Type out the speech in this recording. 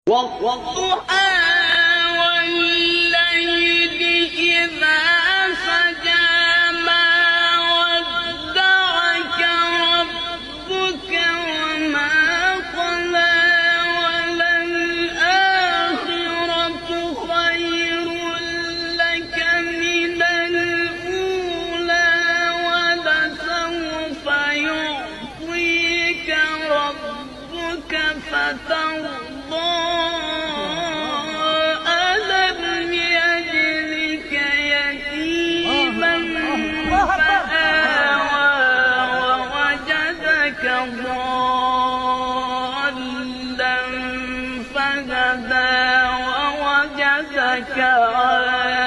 والضحى والليل إذا سجى ما ودعك ربك وما قلى وللآخرة خير لك من الأولى ولسوف يعطيك ربك فترضى ألم يجدك يتيما فآوى ووجدك ضالا فهدى ووجدك عائلا